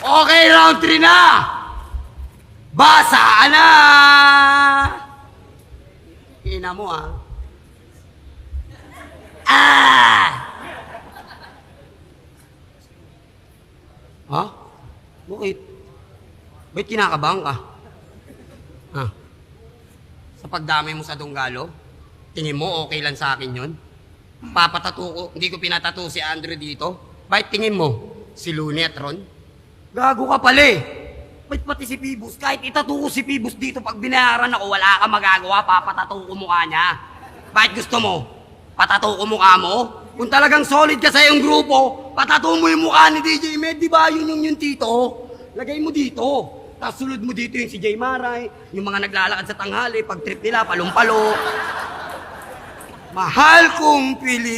Okay, round 3 na! Basa na! Ina mo, ah. Ha? Bakit? Ba't kinakabahan ka? Ha? Sa pagdamay mo sa Donggalo? Tingin mo okay lang sa akin yun? Papatato ko, hindi ko pinatato si Andrew dito. Bakit tingin mo? Si Looney at Ron? Gago ka pala eh. Ba't pati si Pibus? Kahit itatato ko si Pibus dito, pag binayaran ako, wala ka magagawa, papatato ko mukha niya. Bakit gusto mo? Patato ko mukha mo? Kung talagang solid ka sa iyong grupo, patato mo yung mukha ni DJ Med, di ba? Yun yung tito. Lagay mo dito. Tapos sulod mo dito yung si Jay Maray, yung mga naglalakad sa tanghali, pag trip nila, palumpalo. Mahal kong Pilip.